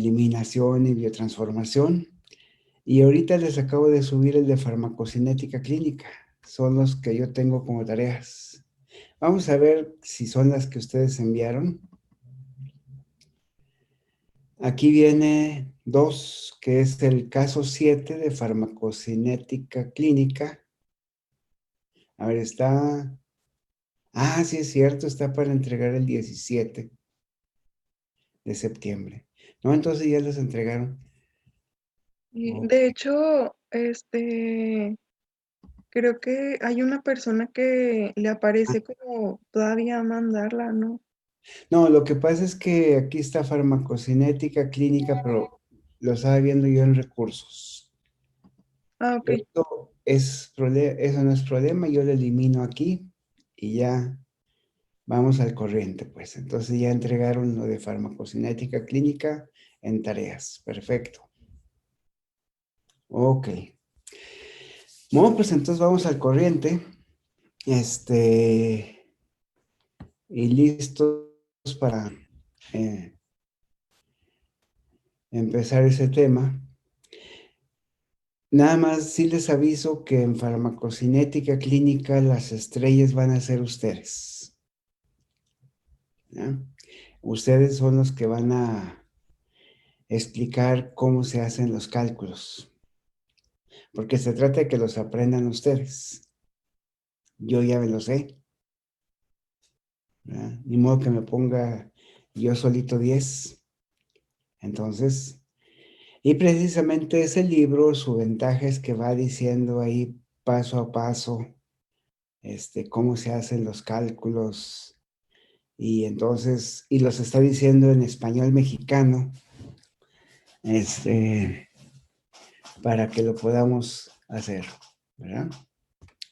eliminación y biotransformación. Y ahorita les acabo de subir el de farmacocinética clínica. Son los que yo tengo como tareas. Vamos a ver si son las que ustedes enviaron. Aquí viene 2, que es el caso 7 de farmacocinética clínica. A ver, está... Ah, sí es cierto, está para entregar el 17 de septiembre. No, entonces ya los entregaron. Y Ok. de hecho, creo que hay una persona que le aparece como todavía mandarla, ¿no? No, lo que pasa es que aquí está farmacocinética clínica, pero lo estaba viendo yo en recursos. Ah, ok. Eso no es problema, yo lo elimino aquí y ya vamos al corriente, pues. Entonces ya entregaron lo de farmacocinética clínica en tareas. Perfecto. Ok. Bueno, pues entonces vamos al corriente. Y listos para eh, empezar ese tema. Nada más sí les aviso que en farmacocinética clínica las estrellas van a ser ustedes, ¿ya? Ustedes son los que van a explicar cómo se hacen los cálculos, porque se trata de que los aprendan ustedes. Yo ya me lo sé, ¿verdad? Ni modo que me ponga yo solito 10. Entonces, y precisamente ese libro, su ventaja es que va diciendo ahí paso a paso, cómo se hacen los cálculos. Y entonces, y los está diciendo en español mexicano, este, para que lo podamos hacer, ¿verdad?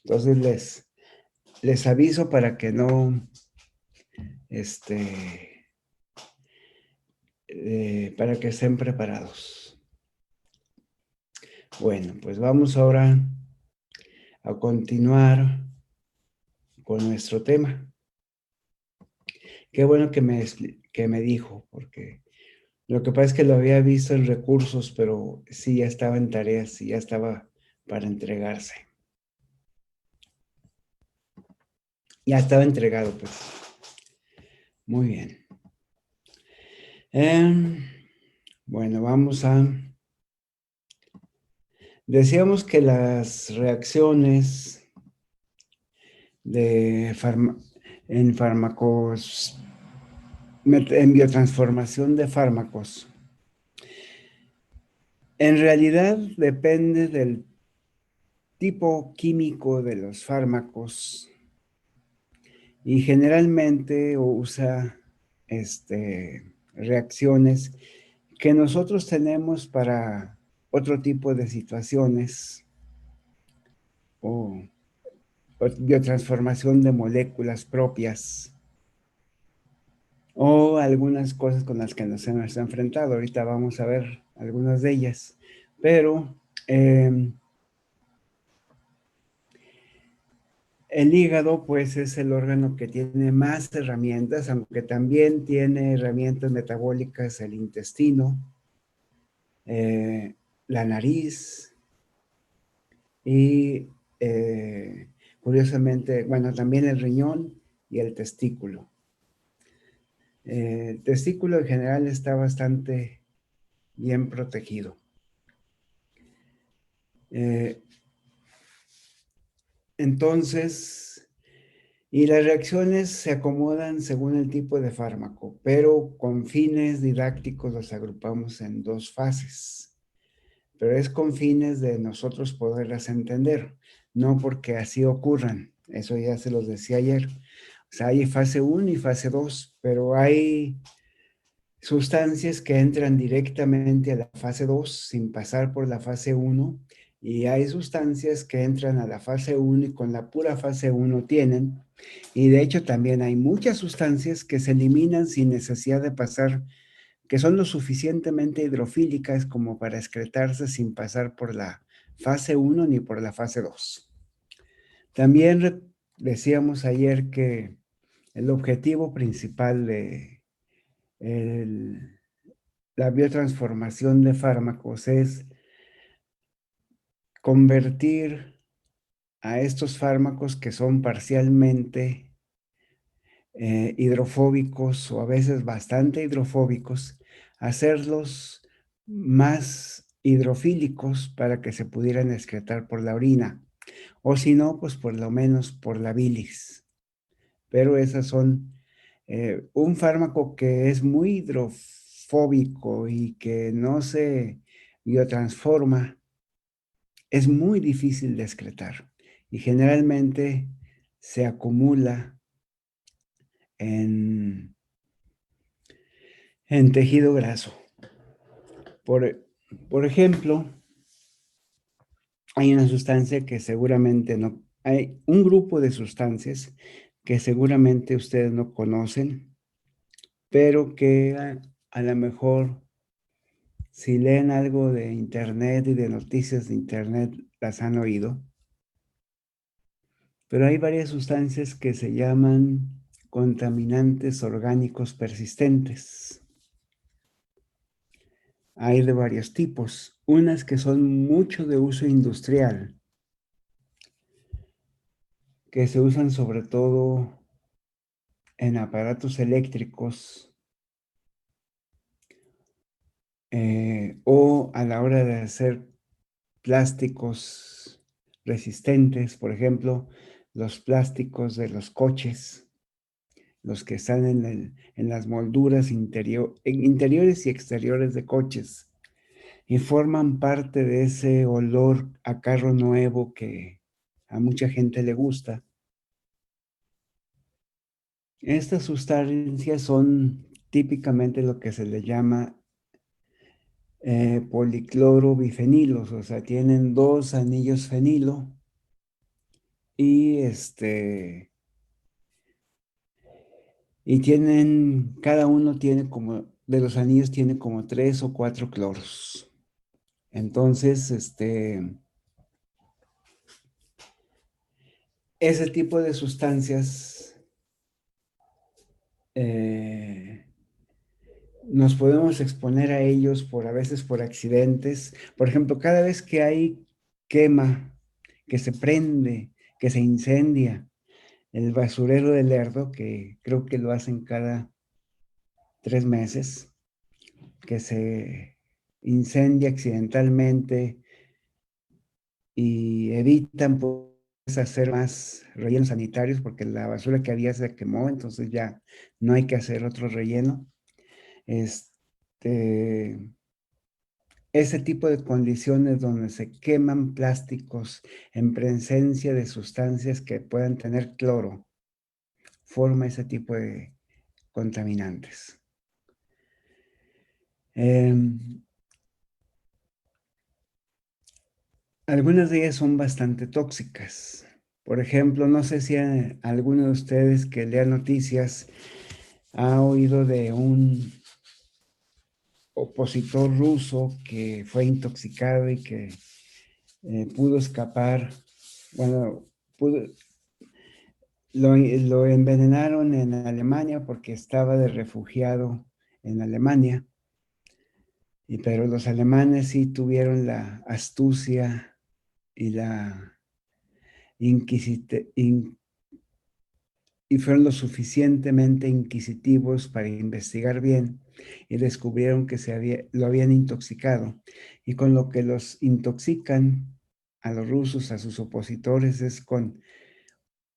Entonces les aviso para que no, este, para que estén preparados. Bueno, pues vamos ahora a continuar con nuestro tema. Qué bueno que me dijo, porque lo que pasa es que lo había visto en recursos, pero sí ya estaba en tareas y ya estaba para entregarse. Ya estaba entregado, pues. Muy bien. Em, bueno, vamos a... Decíamos que las reacciones de en fármacos, en biotransformación de fármacos, en realidad depende del tipo químico de los fármacos y generalmente usa reacciones que nosotros tenemos para otro tipo de situaciones o, o biotransformación de moléculas propias o algunas cosas con las que nos hemos enfrentado. Ahorita vamos a ver algunas de ellas, pero eh, el hígado pues es el órgano que tiene más herramientas, aunque también tiene herramientas metabólicas el intestino, eh, la nariz y curiosamente, bueno, también el riñón y el testículo. El testículo en general está bastante bien protegido. Eh, entonces, y las reacciones se acomodan según el tipo de fármaco, pero con fines didácticos los agrupamos en 2 fases. Pero es con fines de nosotros poderlas entender, no porque así ocurran. Eso ya se los decía ayer. O sea, hay fase 1 y fase 2, pero hay sustancias que entran directamente a la fase 2 sin pasar por la fase 1 y hay sustancias que entran a la fase 1 y con la pura fase 1 tienen. Y de hecho también hay muchas sustancias que se eliminan sin necesidad de pasar, que son lo suficientemente hidrofílicas como para excretarse sin pasar por la fase 1 ni por la fase 2. También decíamos ayer que el objetivo principal de el la biotransformación de fármacos es convertir a estos fármacos que son parcialmente hidrofóbicos o a veces bastante hidrofóbicos, hacerlos más hidrofílicos para que se pudieran excretar por la orina, o si no, pues por lo menos por la bilis. Pero esas son un fármaco que es muy hidrofóbico y que no se biotransforma, es muy difícil de excretar y generalmente se acumula en, en tejido graso. Por ejemplo, hay una sustancia que seguramente no, hay un grupo de sustancias que seguramente ustedes no conocen, pero que a lo mejor si leen algo de internet y de noticias de internet las han oído. Pero hay varias sustancias que se llaman contaminantes orgánicos persistentes. Hay de varios tipos. Unas que son mucho de uso industrial, que se usan sobre todo en aparatos eléctricos o a la hora de hacer plásticos resistentes, por ejemplo, los plásticos de los coches, los que están en las molduras interiores y exteriores de coches, y forman parte de ese olor a carro nuevo que a mucha gente le gusta. Estas sustancias son típicamente lo que se le llama policlorobifenilos, o sea, tienen dos anillos fenilo y y tienen, cada uno tiene como, de los anillos tiene como 3 o 4 cloros. Entonces, ese tipo de sustancias eh, nos podemos exponer a ellos a veces por accidentes. Por ejemplo, cada vez que hay quema, que se prende, que se incendia el basurero de Lerdo, que creo que lo hacen cada 3 meses, que se incendia accidentalmente y evitan pues, hacer más rellenos sanitarios porque la basura que había se quemó, entonces ya no hay que hacer otro relleno. Este, ese tipo de condiciones donde se queman plásticos en presencia de sustancias que puedan tener cloro, forma ese tipo de contaminantes. Algunas de ellas son bastante tóxicas. Por ejemplo, no sé si alguno de ustedes que lea noticias ha oído de un opositor ruso que fue intoxicado y que pudo escapar. Bueno, lo envenenaron en Alemania porque estaba de refugiado en Alemania, pero los alemanes sí tuvieron la astucia y la y fueron lo suficientemente inquisitivos para investigar bien y descubrieron que lo habían intoxicado. Y con lo que los intoxican a los rusos, a sus opositores, es con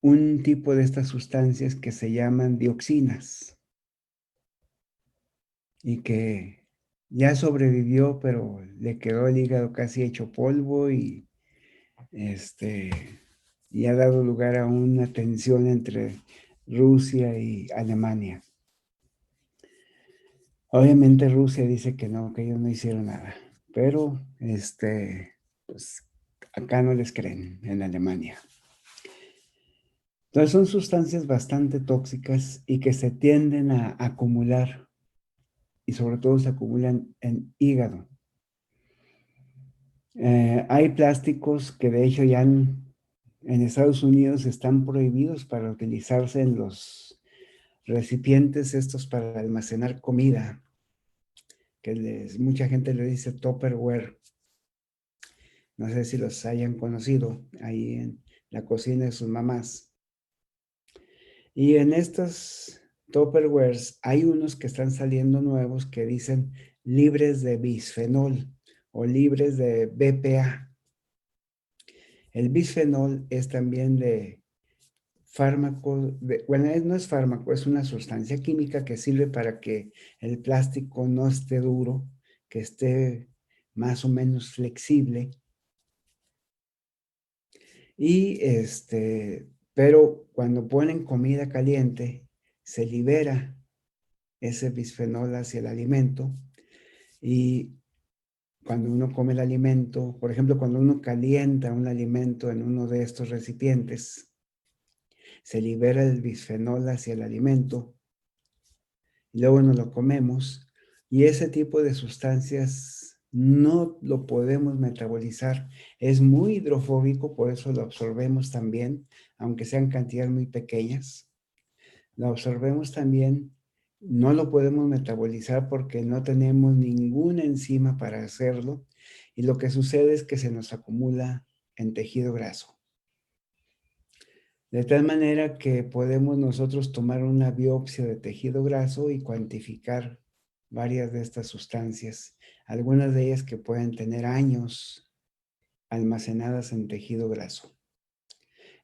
un tipo de estas sustancias que se llaman dioxinas y que ya sobrevivió, pero le quedó el hígado casi hecho polvo y ha dado lugar a una tensión entre Rusia y Alemania. Obviamente Rusia dice que no, que ellos no hicieron nada, pero pues acá no les creen en Alemania. Entonces son sustancias bastante tóxicas y que se tienden a acumular y sobre todo se acumulan en hígado. Hay plásticos que de hecho ya en Estados Unidos están prohibidos para utilizarse en los recipientes estos para almacenar comida. que mucha gente le dice Tupperware. No sé si los hayan conocido ahí en la cocina de sus mamás. Y en estos Tupperwares hay unos que están saliendo nuevos que dicen libres de bisfenol o libres de BPA. El bisfenol es también de fármaco, bueno, no es fármaco, es una sustancia química que sirve para que el plástico no esté duro, que esté más o menos flexible. Y pero cuando ponen comida caliente, se libera ese bisfenol hacia el alimento. Y cuando uno come el alimento, por ejemplo, cuando uno calienta un alimento en uno de estos recipientes, se libera el bisfenol hacia el alimento y luego nos lo comemos. Y ese tipo de sustancias no lo podemos metabolizar. Es muy hidrofóbico, por eso lo absorbemos también, aunque sean cantidades muy pequeñas. Lo absorbemos también, no lo podemos metabolizar porque no tenemos ninguna enzima para hacerlo. Y lo que sucede es que se nos acumula en tejido graso. De tal manera que podemos nosotros tomar una biopsia de tejido graso y cuantificar varias de estas sustancias, algunas de ellas que pueden tener años almacenadas en tejido graso.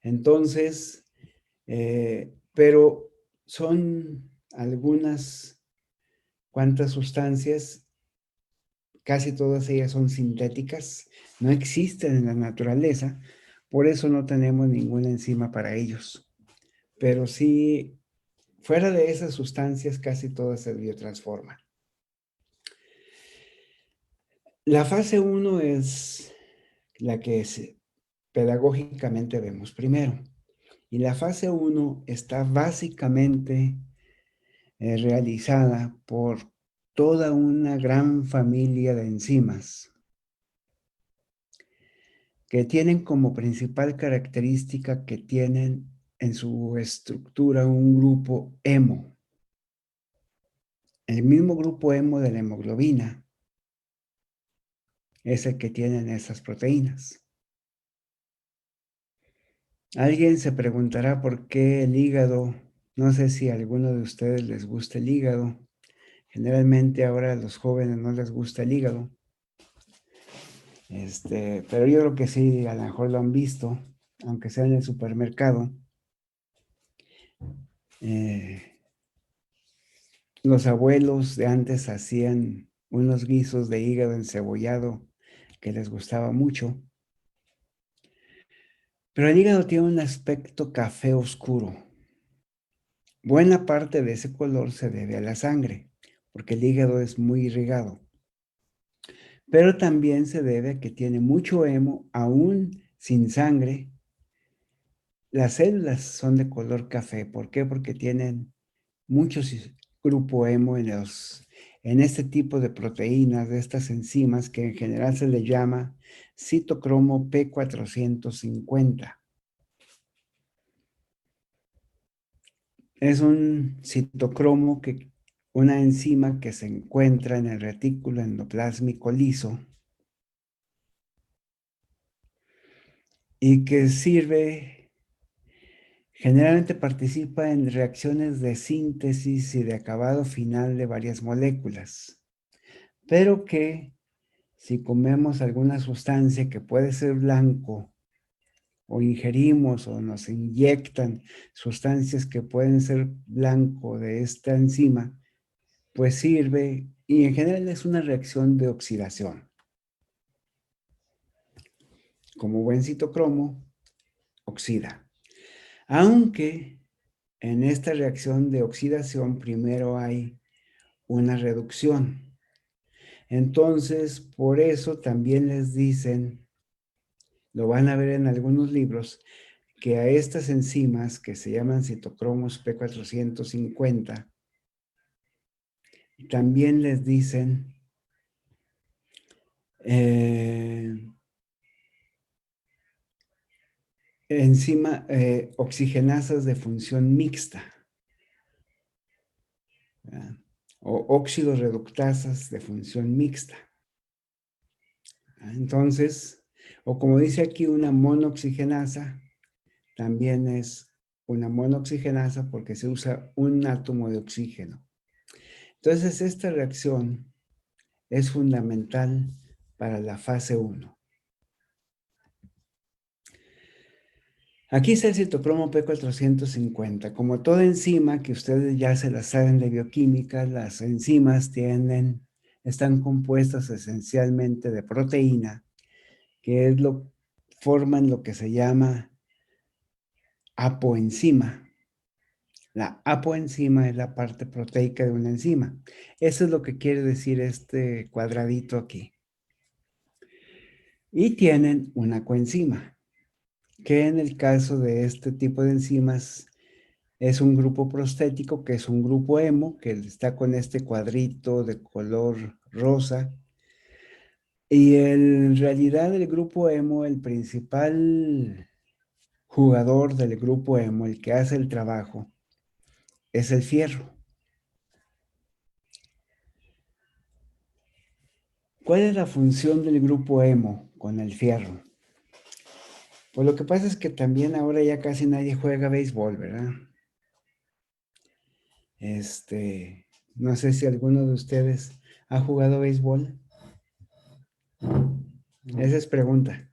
Entonces, pero son algunas cuantas sustancias, casi todas ellas son sintéticas, no existen en la naturaleza, por eso no tenemos ninguna enzima para ellos. Pero sí, fuera de esas sustancias, casi todas se biotransforman. La fase 1 es la que pedagógicamente vemos primero. Y la fase 1 está básicamente realizada por toda una gran familia de enzimas que tienen como principal característica que tienen en su estructura un grupo hemo. El mismo grupo hemo de la hemoglobina es el que tienen esas proteínas. Alguien se preguntará por qué el hígado. No sé si a alguno de ustedes les gusta el hígado. Generalmente ahora a los jóvenes no les gusta el hígado. Pero yo creo que sí, a lo mejor lo han visto, aunque sea en el supermercado. Los abuelos de antes hacían unos guisos de hígado encebollado que les gustaba mucho. Pero el hígado tiene un aspecto café oscuro. Buena parte de ese color se debe a la sangre, porque el hígado es muy irrigado. Pero también se debe a que tiene mucho hemo, aún sin sangre. Las células son de color café. ¿Por qué? Porque tienen muchos grupo hemo en este tipo de proteínas, de estas enzimas, que en general se le llama citocromo P450. Es un citocromo una enzima que se encuentra en el retículo endoplásmico liso y que generalmente participa en reacciones de síntesis y de acabado final de varias moléculas, pero que si comemos alguna sustancia que puede ser blanco o ingerimos o nos inyectan sustancias que pueden ser blanco de esta enzima, pues sirve y en general es una reacción de oxidación. Como buen citocromo, oxida. Aunque en esta reacción de oxidación primero hay una reducción. Entonces, por eso también les dicen, lo van a ver en algunos libros, que a estas enzimas que se llaman citocromos P450, también les dicen oxigenasas de función mixta. ¿Verdad? o óxido reductasas de función mixta. Entonces, o como dice aquí, una monooxigenasa también es una monooxigenasa porque se usa un átomo de oxígeno. Entonces, esta reacción es fundamental para la fase 1. Aquí está el citocromo P450. Como toda enzima, que ustedes ya se la saben de bioquímica, las enzimas están compuestas esencialmente de proteína, que forman lo que se llama apoenzima. La apoenzima es la parte proteica de una enzima. Eso es lo que quiere decir este cuadradito aquí. Y tienen una coenzima, que en el caso de este tipo de enzimas es un grupo prostético, que es un grupo hemo, que está con este cuadrito de color rosa. Y en realidad el grupo hemo, el principal jugador del grupo hemo, el que hace el trabajo, es el fierro. ¿Cuál es la función del grupo hemo con el fierro? Pues lo que pasa es que también ahora ya casi nadie juega béisbol, ¿verdad? No sé si alguno de ustedes ha jugado béisbol. Esa es pregunta.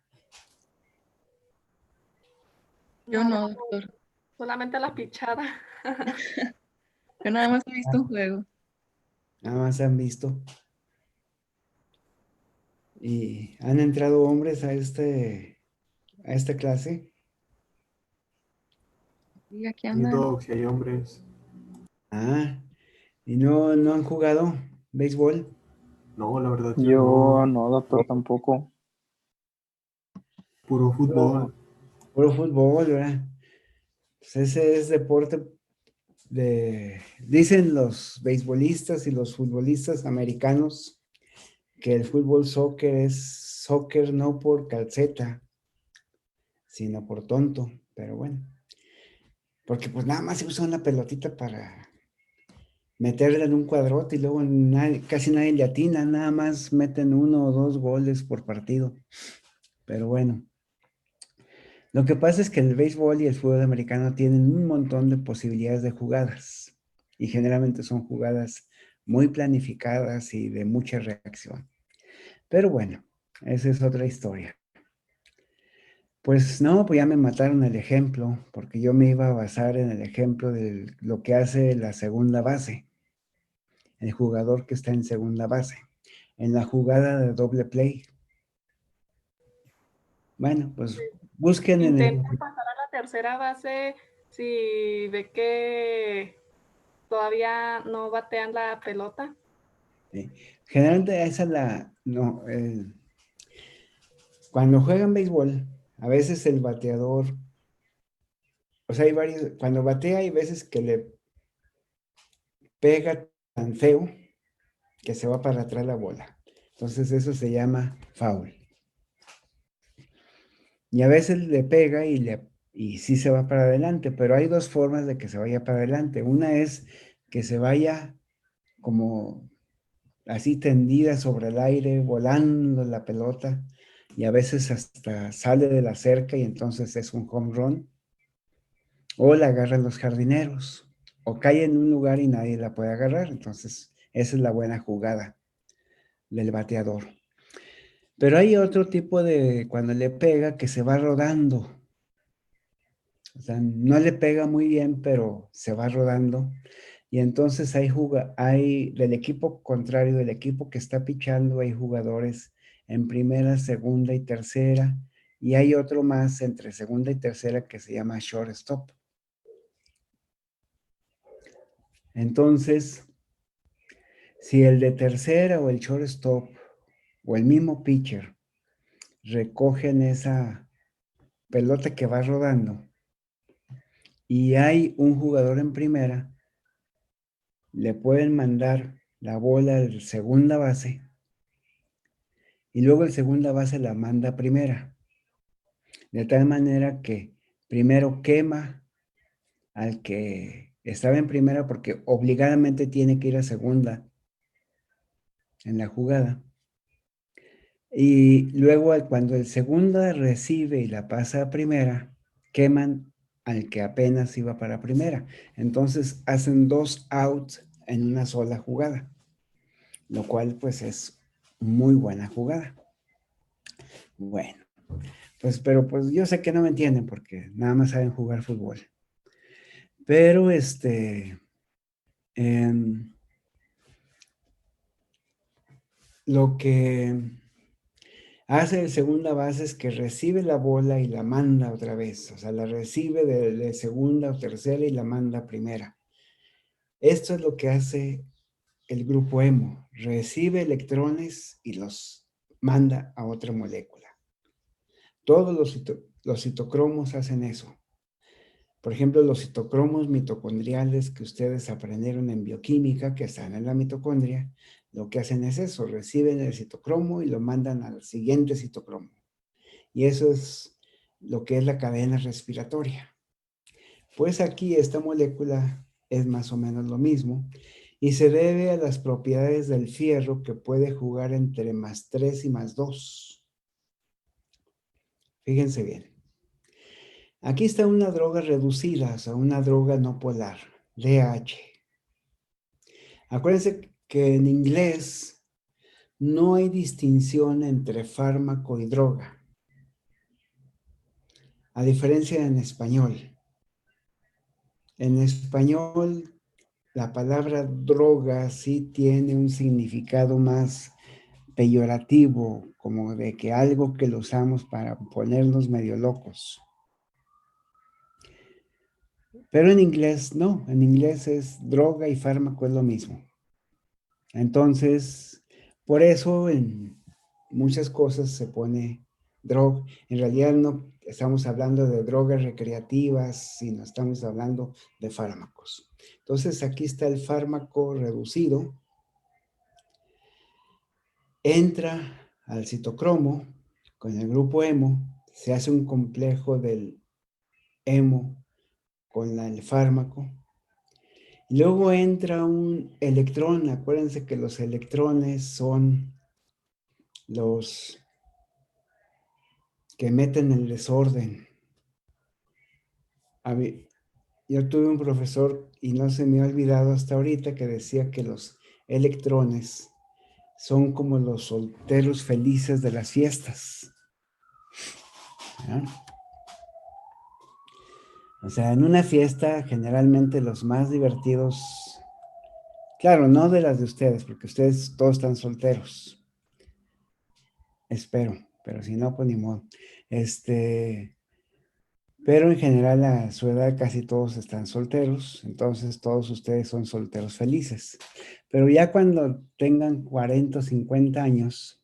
Yo No, no, doctor. solamente la pichada. Yo nada más he visto un juego. Nada más han visto. ¿Y han entrado hombres a esta clase? Y aquí Y andan. dogs, y hay hombres. Ah, ¿y no han jugado béisbol? No, la verdad yo Yo no. no, doctor, tampoco. Puro fútbol. Puro fútbol, ¿verdad? Pues ese es deporte dicen los beisbolistas y los futbolistas americanos que el fútbol soccer es soccer no por calceta, sino por tonto, pero bueno. Porque pues nada más se usa una pelotita para meterla en un cuadrote y luego casi nadie le atina, nada más meten 1 o 2 goles por partido. Pero bueno, lo que pasa es que el béisbol y el fútbol americano tienen un montón de posibilidades de jugadas y generalmente son jugadas muy planificadas y de mucha reacción. Pero bueno, esa es otra historia. Pues no, pues ya me mataron el ejemplo, porque yo me iba a basar en el ejemplo de lo que hace la segunda base, el jugador que está en segunda base, en la jugada de doble play. Bueno, pues busquen en el... Intenta pasar a la tercera base si ve que todavía no batean la pelota. Sí. Generalmente esa es no, cuando juegan béisbol, a veces el bateador, o sea, cuando batea hay veces que le pega tan feo que se va para atrás la bola. Entonces eso se llama foul. Y a veces le pega y sí se va para adelante, pero hay dos formas de que se vaya para adelante. Una es que se vaya como así tendida sobre el aire, volando la pelota, y a veces hasta sale de la cerca y entonces es un home run. O la agarran los jardineros, o cae en un lugar y nadie la puede agarrar. Entonces, esa es la buena jugada del bateador. Pero hay otro tipo de cuando le pega que se va rodando. O sea, no le pega muy bien, pero se va rodando. Y entonces hay del equipo contrario, del equipo que está pichando, hay jugadores en primera, segunda y tercera. Y hay otro más entre segunda y tercera que se llama shortstop. Entonces, si el de tercera o el shortstop o el mismo pitcher recogen esa pelota que va rodando y hay un jugador en primera, le pueden mandar la bola al segunda base y luego el segunda base la manda a primera. De tal manera que primero quema al que Estaba en primera porque obligadamente tiene que ir a segunda en la jugada. Y luego cuando el segunda recibe y la pasa a primera, queman al que apenas iba para primera. Entonces hacen 2 outs en una sola jugada, lo cual pues es muy buena jugada. Bueno, pues pero pues yo sé que no me entienden porque nada más saben jugar fútbol. Pero lo que hace el segunda base es que recibe la bola y la manda otra vez. O sea, la recibe de segunda o tercera y la manda a primera. Esto es lo que hace el grupo hemo. Recibe electrones y los manda a otra molécula. Todos los citocromos hacen eso. Por ejemplo, los citocromos mitocondriales que ustedes aprendieron en bioquímica, que están en la mitocondria, lo que hacen es eso, reciben el citocromo y lo mandan al siguiente citocromo. Y eso es lo que es la cadena respiratoria. Pues aquí esta molécula es más o menos lo mismo y se debe a las propiedades del fierro que puede jugar entre +3 y +2. Fíjense bien. Aquí está una droga reducida, o sea, una droga no polar, DH. Acuérdense que en inglés no hay distinción entre fármaco y droga, a diferencia en español. En español, la palabra droga sí tiene un significado más peyorativo, como de que algo que lo usamos para ponernos medio locos. Pero en inglés no, en inglés es droga y fármaco es lo mismo. Entonces, por eso en muchas cosas se pone droga. En realidad no estamos hablando de drogas recreativas, sino estamos hablando de fármacos. Entonces, aquí está el fármaco reducido. Entra al citocromo con el grupo hemo, se hace un complejo del hemo con el fármaco. Y luego entra un electrón. Acuérdense que los electrones son los que meten el desorden. Yo tuve un profesor y no se me ha olvidado hasta ahorita que decía que los electrones son como los solteros felices de las fiestas. ¿Ya? O sea, en una fiesta generalmente los más divertidos, claro, no de las de ustedes, porque ustedes todos están solteros. Espero, pero si no, pues ni modo. Pero en general a su edad casi todos están solteros, entonces todos ustedes son solteros felices. Pero ya cuando tengan 40 o 50 años,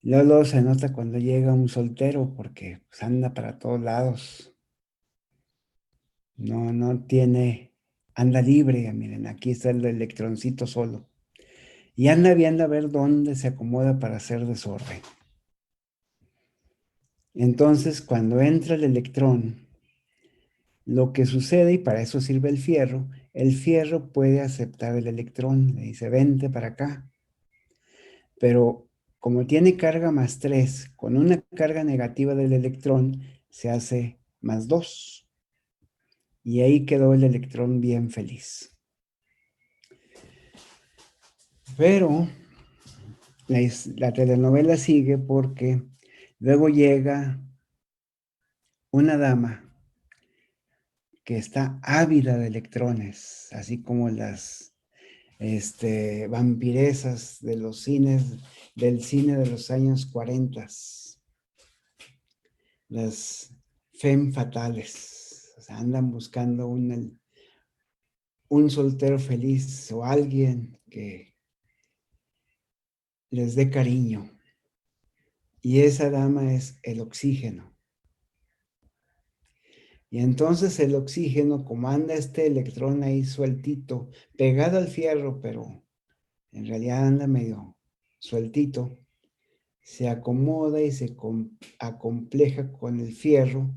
luego se nota cuando llega un soltero porque pues, anda para todos lados. No tiene, anda libre, miren, aquí está el electroncito solo. Y anda viendo a ver dónde se acomoda para hacer desorden. Entonces, cuando entra el electrón, lo que sucede, y para eso sirve el fierro puede aceptar el electrón, le dice, vente para acá. Pero como tiene carga +3, con una carga negativa del electrón, se hace +2. Y ahí quedó el electrón bien feliz. Pero la telenovela sigue porque luego llega una dama que está ávida de electrones, así como las vampiresas de los cines, del cine de los años 40, las femme fatales, o sea, andan buscando un soltero feliz o alguien que les dé cariño. Y esa dama es el oxígeno. Y entonces el oxígeno, como anda este electrón ahí sueltito, pegado al fierro, pero en realidad anda medio sueltito, se acomoda y se acompleja con el fierro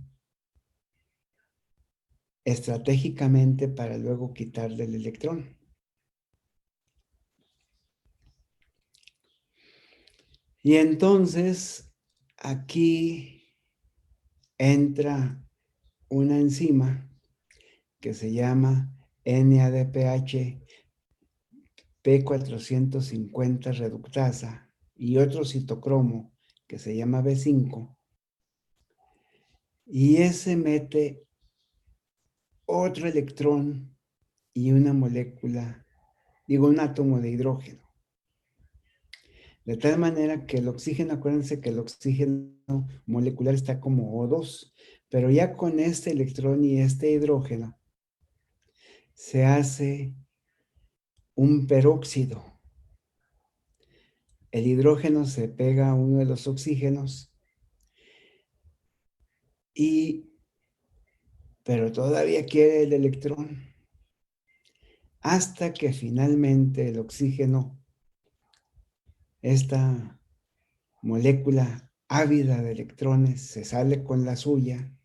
estratégicamente para luego quitarle el electrón. Y entonces aquí entra una enzima que se llama NADPH P450 reductasa y otro citocromo que se llama B5, y ese mete otro electrón y una molécula, digo, un átomo de hidrógeno. De tal manera que el oxígeno, acuérdense que el oxígeno molecular está como O2, pero ya con este electrón y este hidrógeno se hace un peróxido. El hidrógeno se pega a uno de los oxígenos pero todavía quiere el electrón, hasta que finalmente el oxígeno, esta molécula ávida de electrones, se sale con la suya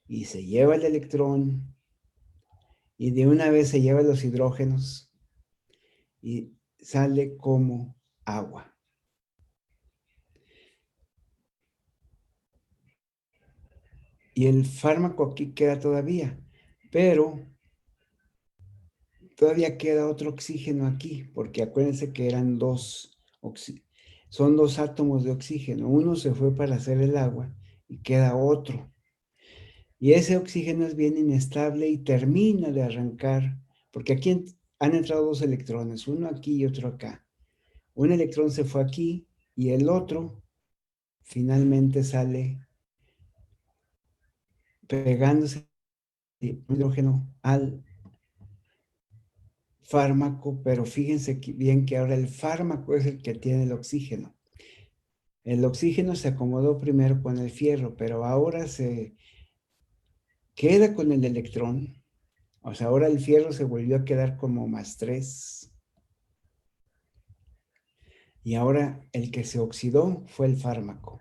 y se lleva el electrón y de una vez se lleva los hidrógenos y sale como agua. Y el fármaco aquí queda todavía, pero todavía queda otro oxígeno aquí, porque acuérdense que eran son dos átomos de oxígeno. Uno se fue para hacer el agua y queda otro. Y ese oxígeno es bien inestable y termina de arrancar, porque aquí han entrado dos electrones, uno aquí y otro acá. Un electrón se fue aquí y el otro finalmente sale pegándose el hidrógeno al fármaco, pero fíjense bien que ahora el fármaco es el que tiene el oxígeno. El oxígeno se acomodó primero con el fierro, pero ahora se queda con el electrón. O sea, ahora el fierro se volvió a quedar como +3. Y ahora el que se oxidó fue el fármaco.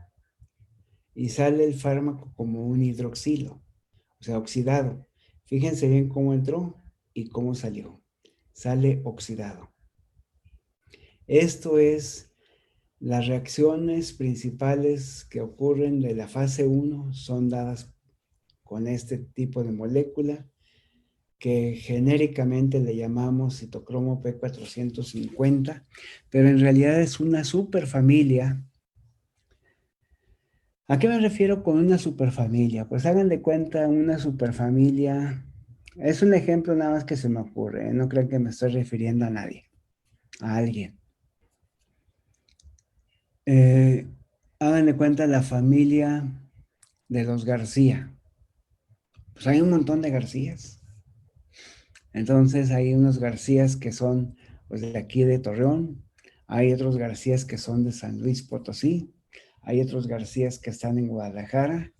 Y sale el fármaco como un hidroxilo, o sea, oxidado. Fíjense bien cómo entró y cómo salió. Sale oxidado. Esto es las reacciones principales que ocurren de la fase 1 son dadas con este tipo de molécula que genéricamente le llamamos citocromo P450, pero en realidad es una superfamilia. ¿A qué me refiero con una superfamilia? Pues hagan de cuenta una superfamilia. Es un ejemplo nada más que se me ocurre, ¿eh? No crean que me estoy refiriendo a nadie, a alguien. Hagan de cuenta la familia de los García. Pues hay un montón de Garcías. Entonces hay unos Garcías que son pues de aquí de Torreón, hay otros Garcías que son de San Luis Potosí, hay otros Garcías que están en Guadalajara,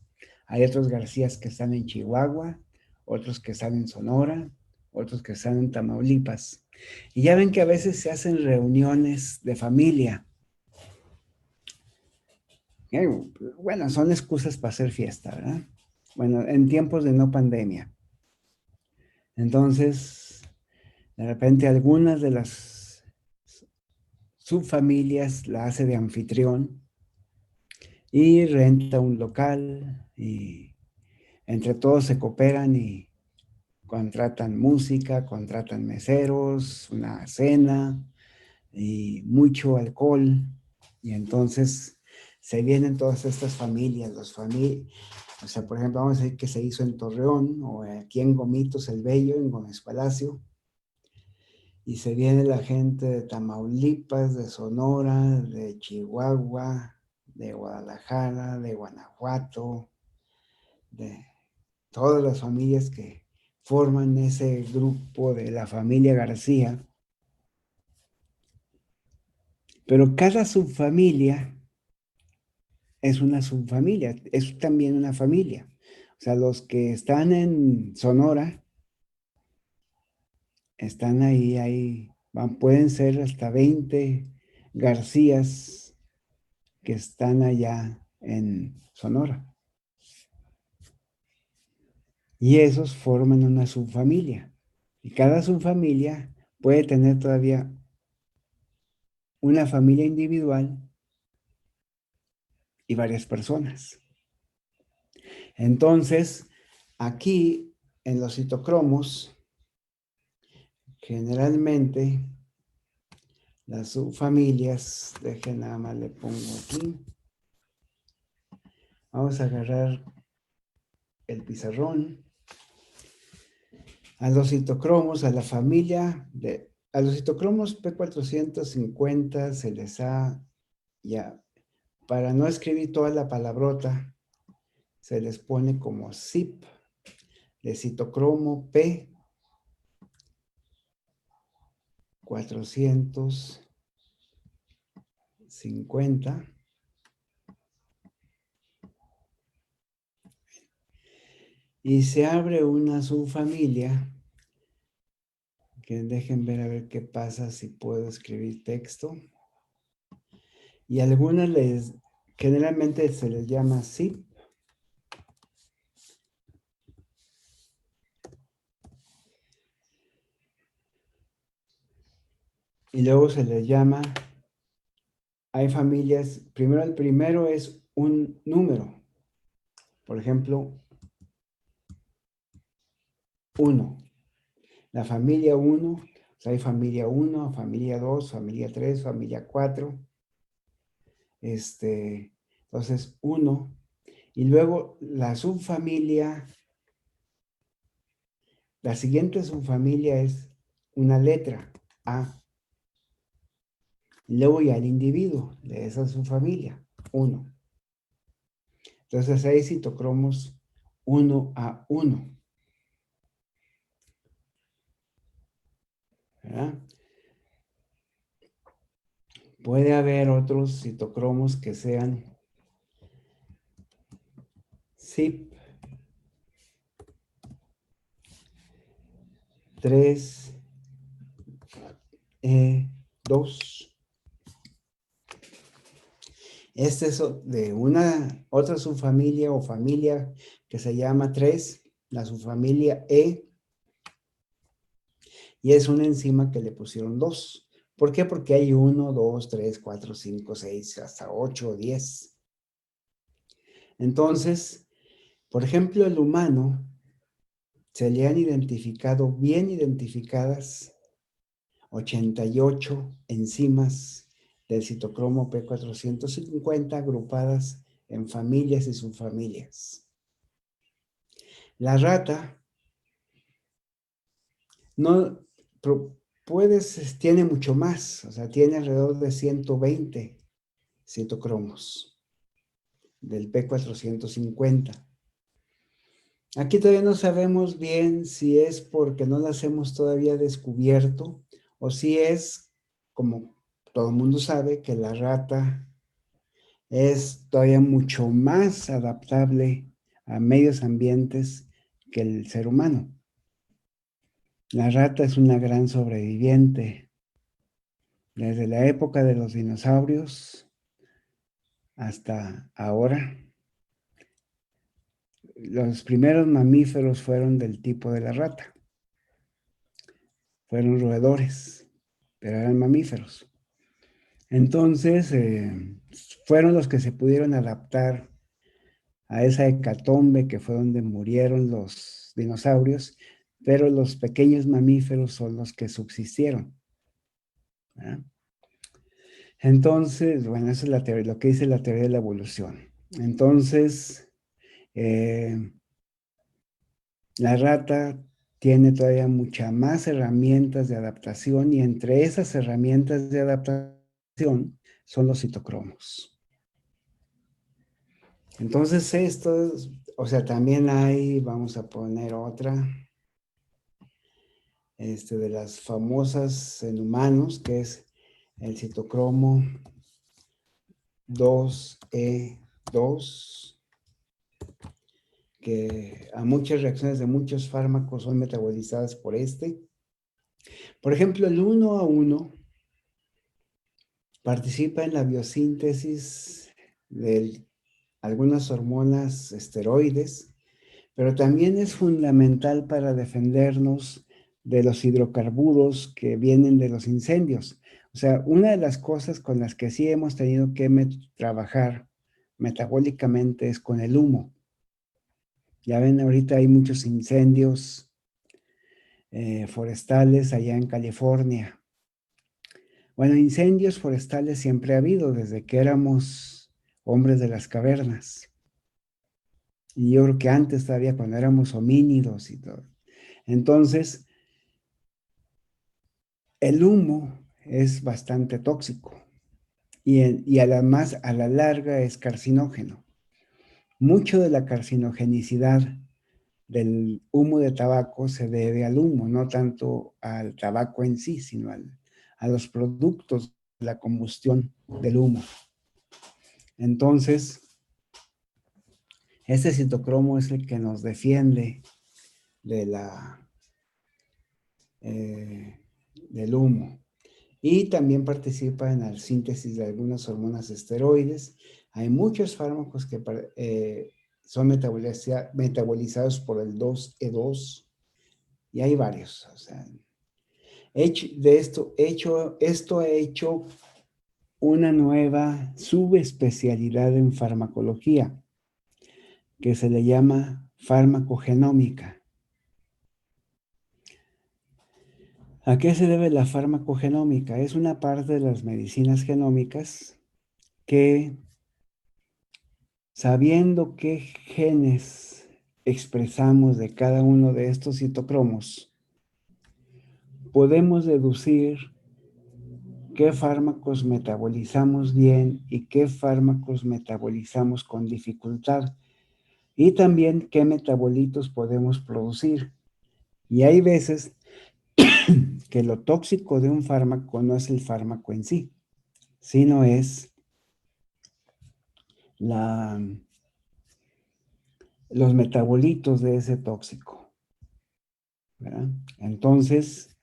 hay otros Garcías que están en Chihuahua, otros que están en Sonora, otros que están en Tamaulipas. Y ya ven que a veces se hacen reuniones de familia. Bueno, son excusas para hacer fiesta, ¿verdad? Bueno, en tiempos de no pandemia. Entonces, de repente algunas de las subfamilias la hace de anfitrión y renta un local y entre todos se cooperan y contratan música, contratan meseros, una cena y mucho alcohol. Y entonces se vienen todas estas familias, o sea, por ejemplo, vamos a decir que se hizo en Torreón o aquí en Gomitos el Bello, en Gómez Palacio. Y se viene la gente de Tamaulipas, de Sonora, de Chihuahua, de Guadalajara, de Guanajuato, de todas las familias que forman ese grupo de la familia García. Pero cada subfamilia es una subfamilia, es también una familia. O sea, los que están en Sonora están ahí pueden ser hasta 20 Garcías que están allá en Sonora. Y esos forman una subfamilia. Y cada subfamilia puede tener todavía una familia individual y varias personas. Entonces, aquí en los citocromos, generalmente las subfamilias, dejen nada más le pongo aquí. Vamos a agarrar el pizarrón. A los citocromos, a la familia a los citocromos P450 se les ha, ya, para no escribir toda la palabrota, se les pone como zip de citocromo P450. Y se abre una subfamilia, que dejen ver a ver qué pasa si puedo escribir texto. Y algunas generalmente se les llama zip. Y luego se les llama, hay familias, el primero es un número. Por ejemplo, 1. La familia 1, o sea, hay familia 1, familia 2, familia 3, familia 4. Entonces, 1. Y luego la subfamilia, la siguiente subfamilia es una letra, A. Y luego ya el individuo de esa subfamilia, 1. Entonces hay citocromos 1A1. ¿Verdad? Puede haber otros citocromos que sean CYP 3E2. Este es de una otra subfamilia o familia que se llama 3, la subfamilia E, y es una enzima que le pusieron 2. ¿Por qué? Porque hay 1, 2, 3, 4, 5, 6, hasta 8 o 10. Entonces, por ejemplo, el humano se le han identificado, bien identificadas, 88 enzimas del citocromo P450 agrupadas en familias y subfamilias. La rata no tiene mucho más, o sea, tiene alrededor de 120 citocromos del P450. Aquí todavía no sabemos bien si es porque no las hemos todavía descubierto o si es, como todo el mundo sabe, que la rata es todavía mucho más adaptable a medios ambientes que el ser humano. La rata es una gran sobreviviente. Desde la época de los dinosaurios hasta ahora, los primeros mamíferos fueron del tipo de la rata. Fueron roedores, pero eran mamíferos. Entonces, fueron los que se pudieron adaptar a esa hecatombe que fue donde murieron los dinosaurios, pero los pequeños mamíferos son los que subsistieron. ¿Verdad? Entonces, bueno, esa es la teoría, lo que dice la teoría de la evolución. Entonces, la rata tiene todavía muchas más herramientas de adaptación y entre esas herramientas de adaptación son los citocromos. Entonces estos, o sea, también hay, vamos a poner otra, de las famosas en humanos, que es el citocromo 2E2, que a muchas reacciones de muchos fármacos son metabolizadas por este. Por ejemplo, el 1A1 participa en la biosíntesis de algunas hormonas esteroides, pero también es fundamental para defendernos de los hidrocarburos que vienen de los incendios. O sea, una de las cosas con las que sí hemos tenido que trabajar metabólicamente es con el humo. Ya ven, ahorita hay muchos incendios forestales allá en California. Bueno, incendios forestales siempre ha habido desde que éramos hombres de las cavernas. Y yo creo que antes todavía cuando éramos homínidos y todo. Entonces, el humo es bastante tóxico y además a la larga es carcinógeno. Mucho de la carcinogenicidad del humo de tabaco se debe al humo, no tanto al tabaco en sí, sino a los productos de la combustión del humo. Entonces, este citocromo es el que nos defiende de del humo. Y también participa en la síntesis de algunas hormonas esteroides. Hay muchos fármacos que son metabolizados por el 2E2 y hay varios. O sea, esto ha hecho una nueva subespecialidad en farmacología que se le llama farmacogenómica. ¿A qué se debe la farmacogenómica? Es una parte de las medicinas genómicas que, sabiendo qué genes expresamos de cada uno de estos citocromos, podemos deducir qué fármacos metabolizamos bien y qué fármacos metabolizamos con dificultad, y también qué metabolitos podemos producir. Y hay veces que lo tóxico de un fármaco no es el fármaco en sí, sino es los metabolitos de ese tóxico, ¿verdad? Entonces,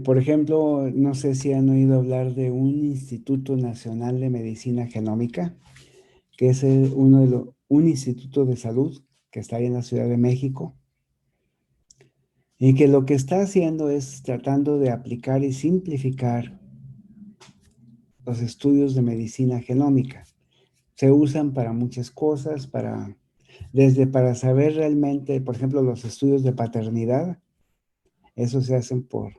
por ejemplo, no sé si han oído hablar de un Instituto Nacional de Medicina Genómica, que es un instituto de salud que está ahí en la Ciudad de México, y que lo que está haciendo es tratando de aplicar y simplificar los estudios de medicina genómica. Se usan para muchas cosas, desde para saber realmente, por ejemplo, los estudios de paternidad, eso se hacen por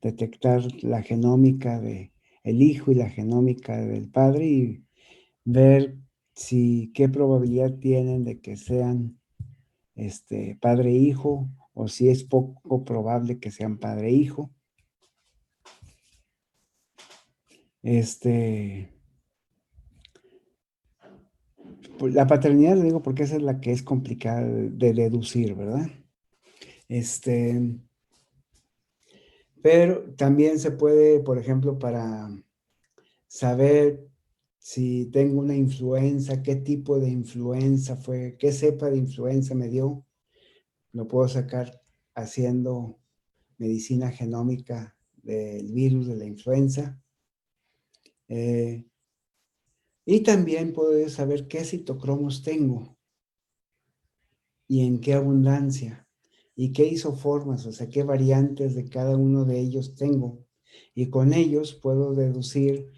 detectar la genómica del hijo y la genómica del padre y ver qué probabilidad tienen de que sean padre e hijo, o si es poco probable que sean padre e hijo. Pues, la paternidad, le digo, porque esa es la que es complicada de deducir, ¿verdad? Pero también se puede, por ejemplo, para saber si tengo una influenza, qué tipo de influenza fue, qué cepa de influenza me dio, lo puedo sacar haciendo medicina genómica del virus de la influenza. Y también puedo saber qué citocromos tengo y en qué abundancia y qué isoformas, o sea, qué variantes de cada uno de ellos tengo. Y con ellos puedo deducir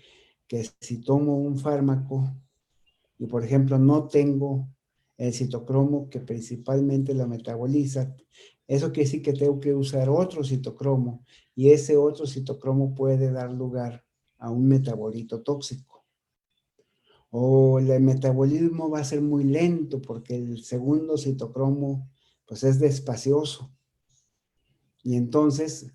que si tomo un fármaco y, por ejemplo, no tengo el citocromo que principalmente lo metaboliza, eso quiere decir que tengo que usar otro citocromo y ese otro citocromo puede dar lugar a un metabolito tóxico. O el metabolismo va a ser muy lento porque el segundo citocromo pues es despacioso. Y entonces,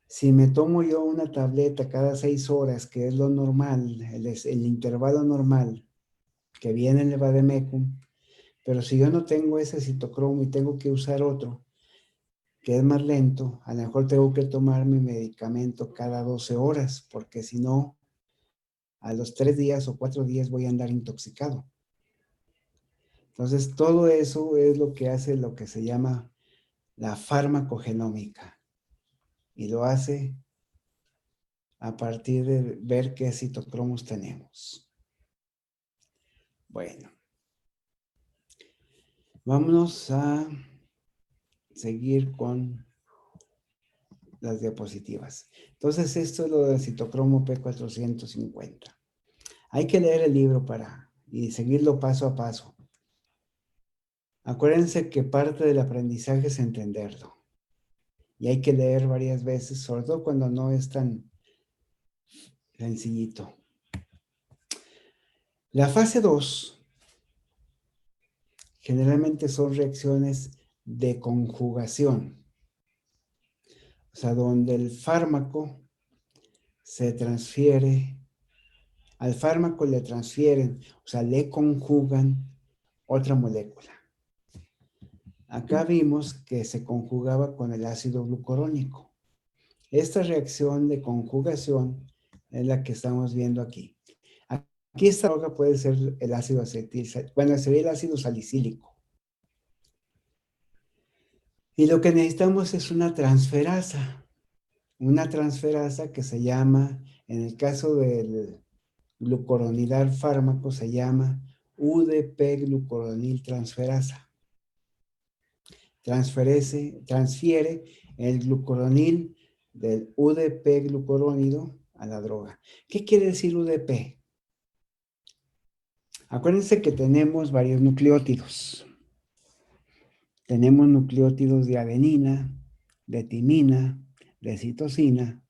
si me tomo yo una tableta cada 6 horas, que es lo normal, el intervalo normal que viene en el vademecum, pero si yo no tengo ese citocromo y tengo que usar otro, que es más lento, a lo mejor tengo que tomar mi medicamento cada 12 horas, porque si no, a los 3 días o 4 días voy a andar intoxicado. Entonces, todo eso es lo que hace lo que se llama la farmacogenómica. Y lo hace a partir de ver qué citocromos tenemos. Bueno, vámonos a seguir con las diapositivas. Entonces, esto es lo del citocromo P450. Hay que leer el libro y seguirlo paso a paso. Acuérdense que parte del aprendizaje es entenderlo. Y hay que leer varias veces, sobre todo cuando no es tan sencillito. La fase 2 generalmente son reacciones de conjugación. O sea, donde el fármaco se transfiere, al fármaco le transfieren, o sea, le conjugan otra molécula. Acá vimos que se conjugaba con el ácido glucurónico. Esta reacción de conjugación es la que estamos viendo aquí. Aquí esta droga puede ser el ácido acetil, bueno, sería el ácido salicílico. Y lo que necesitamos es una transferasa que se llama, en el caso del glucuronidal fármaco, se llama UDP-glucuronil transferasa. Transfiere el glucuronil del UDP-glucurónido a la droga. ¿Qué quiere decir UDP? Acuérdense que tenemos varios nucleótidos. Tenemos nucleótidos de adenina, de timina, de citosina,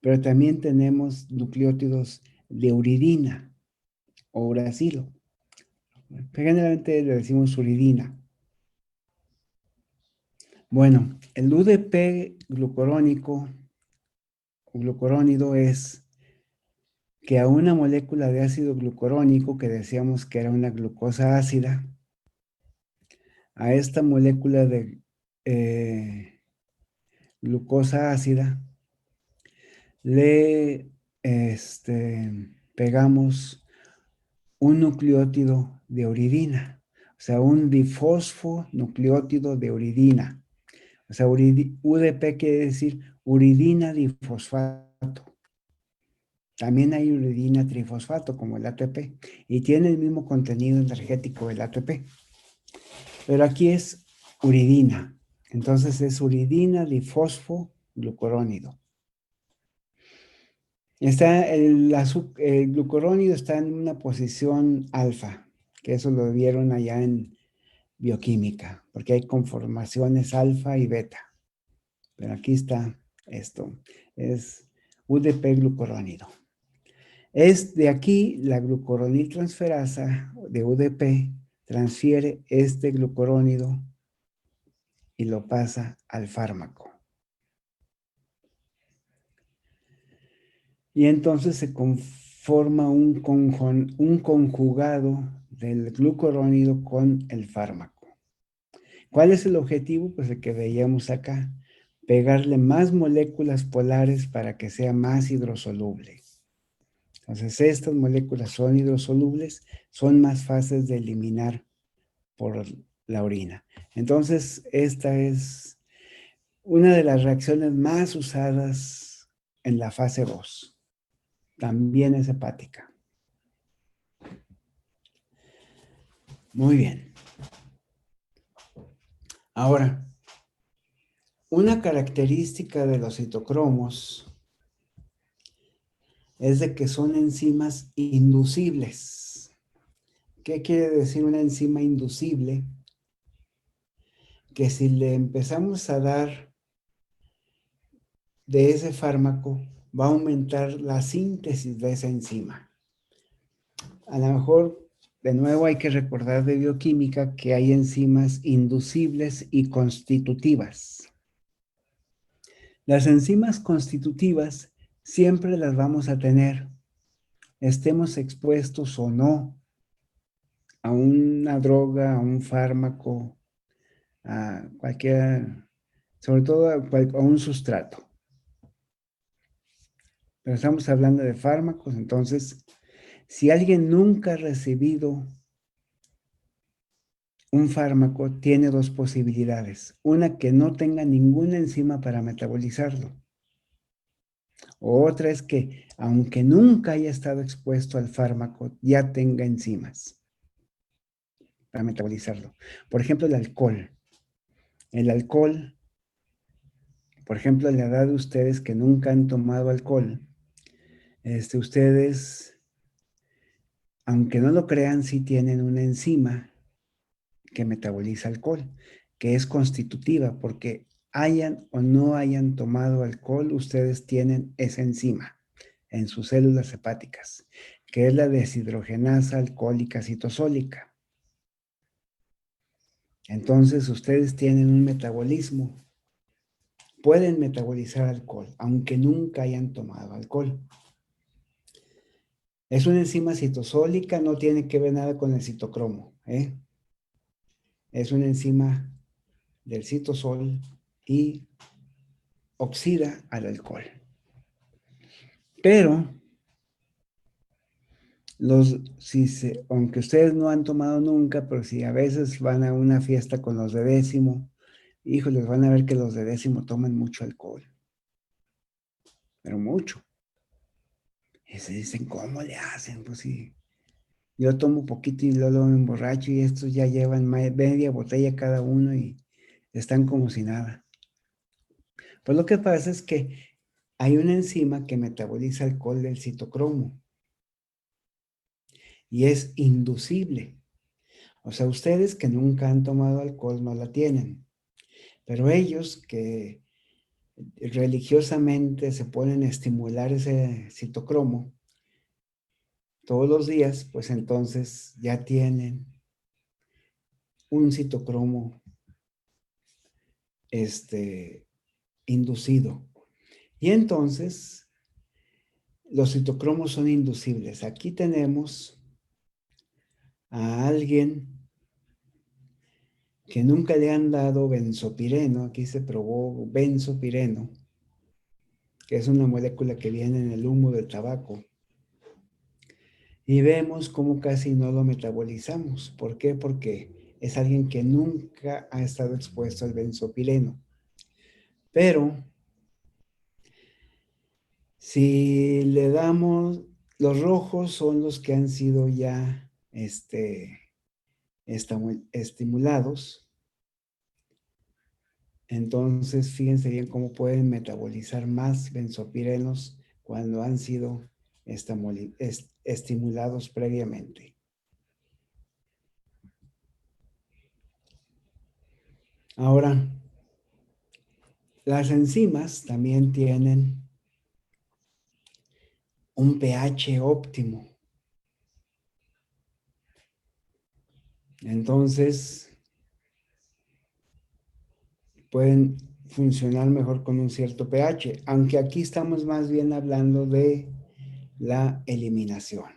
pero también tenemos nucleótidos de uridina o uracilo. Generalmente le decimos uridina. Bueno, el UDP glucurónido es que a una molécula de ácido glucurónico, que decíamos que era una glucosa ácida, a esta molécula de glucosa ácida, le pegamos un nucleótido de uridina, o sea, un difosfonucleótido de uridina. O sea, UDP quiere decir uridina difosfato. También hay uridina trifosfato, como el ATP, y tiene el mismo contenido energético del ATP. Pero aquí es uridina. Entonces es uridina difosfoglucurónido. El glucurónido está en una posición alfa, que eso lo vieron allá en bioquímica, porque hay conformaciones alfa y beta. Pero aquí está esto, es UDP glucurónido. Es de aquí la glucuronil transferasa de UDP transfiere este glucurónido y lo pasa al fármaco. Y entonces se conforma un conjugado del glucurónido con el fármaco. ¿Cuál es el objetivo? Pues el que veíamos acá, pegarle más moléculas polares para que sea más hidrosoluble. Entonces estas moléculas son hidrosolubles, son más fáciles de eliminar por la orina. Entonces esta es una de las reacciones más usadas en la fase 2. También es hepática. Muy bien. Ahora, una característica de los citocromos es de que son enzimas inducibles. ¿Qué quiere decir una enzima inducible? Que si le empezamos a dar de ese fármaco, va a aumentar la síntesis de esa enzima. A lo mejor, de nuevo, hay que recordar de bioquímica que hay enzimas inducibles y constitutivas. Las enzimas constitutivas siempre las vamos a tener, estemos expuestos o no a una droga, a un fármaco, a cualquier, sobre todo a un sustrato. Pero estamos hablando de fármacos, entonces, si alguien nunca ha recibido un fármaco, tiene dos posibilidades. Una, que no tenga ninguna enzima para metabolizarlo. O otra es que, aunque nunca haya estado expuesto al fármaco, ya tenga enzimas. para metabolizarlo. Por ejemplo, el alcohol. El alcohol, por ejemplo, a la edad de ustedes que nunca han tomado alcohol, ustedes, aunque no lo crean, sí tienen una enzima que metaboliza alcohol, que es constitutiva, porque hayan o no hayan tomado alcohol, ustedes tienen esa enzima en sus células hepáticas, que es la deshidrogenasa alcohólica citosólica. Entonces, ustedes tienen un metabolismo, pueden metabolizar alcohol, aunque nunca hayan tomado alcohol. Es una enzima citosólica, no tiene que ver nada con el citocromo, ¿eh? Es una enzima del citosol y oxida al alcohol. Pero, aunque ustedes no han tomado nunca, pero si a veces van a una fiesta con los de décimo, híjoles, van a ver que los de décimo toman mucho alcohol. Pero mucho. Y se dicen, ¿cómo le hacen? Pues sí, yo tomo poquito y luego me emborracho y estos ya llevan media botella cada uno y están como si nada. Pues lo que pasa es que hay una enzima que metaboliza alcohol del citocromo y es inducible. O sea, ustedes que nunca han tomado alcohol no la tienen, pero ellos que religiosamente se ponen a estimular ese citocromo todos los días, pues entonces ya tienen un citocromo inducido. Y entonces los citocromos son inducibles. Aquí tenemos a alguien que nunca le han dado benzopireno. Aquí se probó benzopireno, que es una molécula que viene en el humo del tabaco. Y vemos cómo casi no lo metabolizamos. ¿Por qué? Porque es alguien que nunca ha estado expuesto al benzopireno. Pero si le damos, los rojos son los que han sido ya estimulados. Entonces, fíjense bien cómo pueden metabolizar más benzopirenos cuando han sido estimulados previamente. Ahora, las enzimas también tienen un pH óptimo. Entonces, pueden funcionar mejor con un cierto pH, aunque aquí estamos más bien hablando de la eliminación.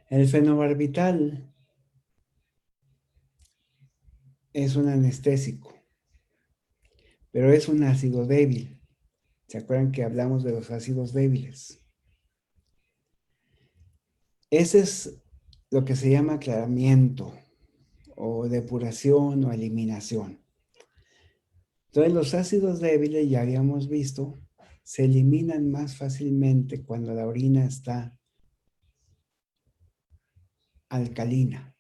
El fenobarbital es un anestésico, pero es un ácido débil. ¿Se acuerdan que hablamos de los ácidos débiles? Ese es lo que se llama aclaramiento o depuración o eliminación. Entonces, los ácidos débiles, ya habíamos visto, se eliminan más fácilmente cuando la orina está alcalina,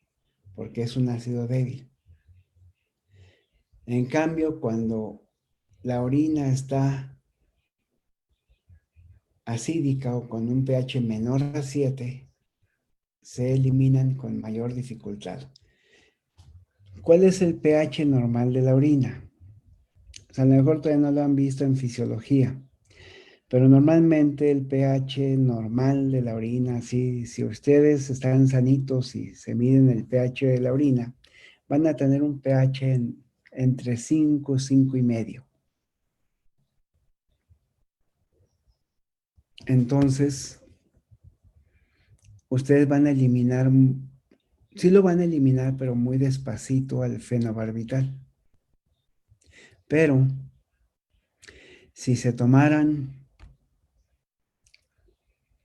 porque es un ácido débil. En cambio, cuando la orina está acídica o con un pH menor a 7, se eliminan con mayor dificultad. ¿Cuál es el pH normal de la orina? O sea, a lo mejor todavía no lo han visto en fisiología, pero normalmente el pH normal de la orina, si ustedes están sanitos y se miden el pH de la orina, van a tener un pH entre 5 y 5,5. Entonces, ustedes van a eliminar, sí lo van a eliminar, pero muy despacito al fenobarbital. Pero, si se tomaran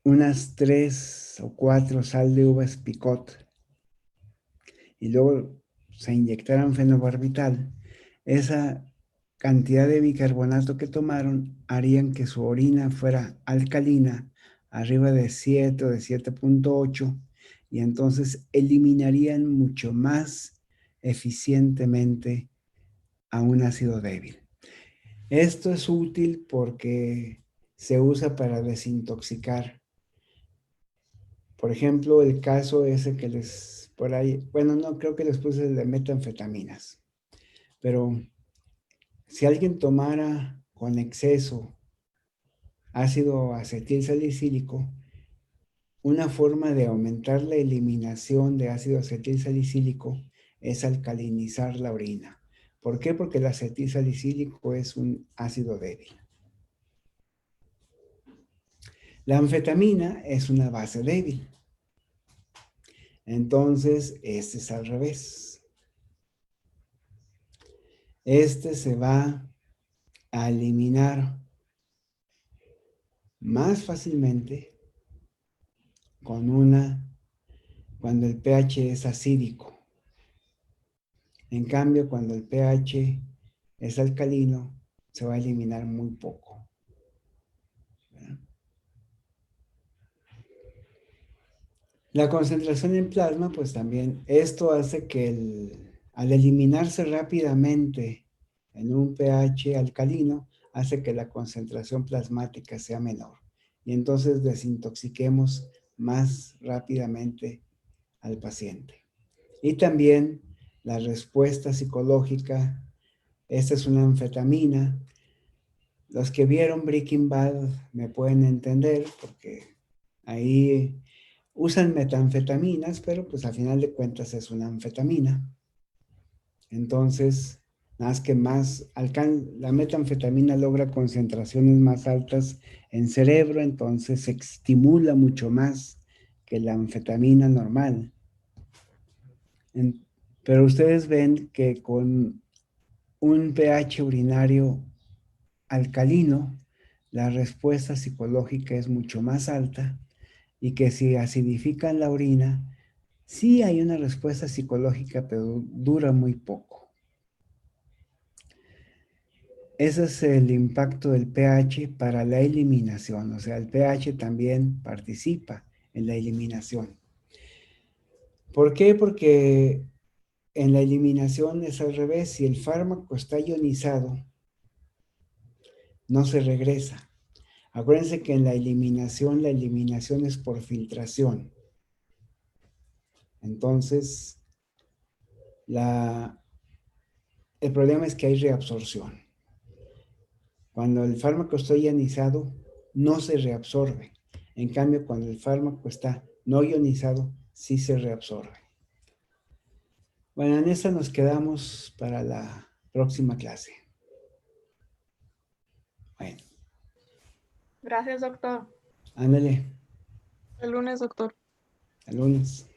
unas 3 o 4 sal de uvas picot y luego se inyectaran fenobarbital, esa cantidad de bicarbonato que tomaron harían que su orina fuera alcalina, arriba de 7 o de 7,8, y entonces eliminarían mucho más eficientemente a un ácido débil. Esto es útil porque se usa para desintoxicar. Por ejemplo, el caso ese que les, por ahí, bueno, no creo que les puse el de metanfetaminas, pero si alguien tomara con exceso ácido acetilsalicílico, una forma de aumentar la eliminación de ácido acetilsalicílico es alcalinizar la orina. ¿Por qué? Porque el acetilsalicílico es un ácido débil. La anfetamina es una base débil. Entonces, este es al revés. Este se va a eliminar más fácilmente cuando el pH es acídico. En cambio, cuando el pH es alcalino, se va a eliminar muy poco. ¿Verdad? La concentración en plasma, pues también, esto hace que al eliminarse rápidamente en un pH alcalino, hace que la concentración plasmática sea menor. Y entonces desintoxiquemos más rápidamente al paciente. Y también la respuesta psicológica, esta es una anfetamina. Los que vieron Breaking Bad me pueden entender porque ahí usan metanfetaminas, pero pues al final de cuentas es una anfetamina. Entonces, la metanfetamina logra concentraciones más altas en cerebro, entonces se estimula mucho más que la anfetamina normal. Pero ustedes ven que con un pH urinario alcalino, la respuesta psicológica es mucho más alta y que si acidifican la orina, sí hay una respuesta psicológica, pero dura muy poco. Ese es el impacto del pH para la eliminación, o sea, el pH también participa en la eliminación. ¿Por qué? Porque en la eliminación es al revés, si el fármaco está ionizado, no se regresa. Acuérdense que en la eliminación es por filtración. Entonces, el problema es que hay reabsorción. Cuando el fármaco está ionizado, no se reabsorbe. En cambio, cuando el fármaco está no ionizado, sí se reabsorbe. Bueno, en esta nos quedamos para la próxima clase. Bueno, Gracias, doctor. ándale, El lunes, doctor. el lunes.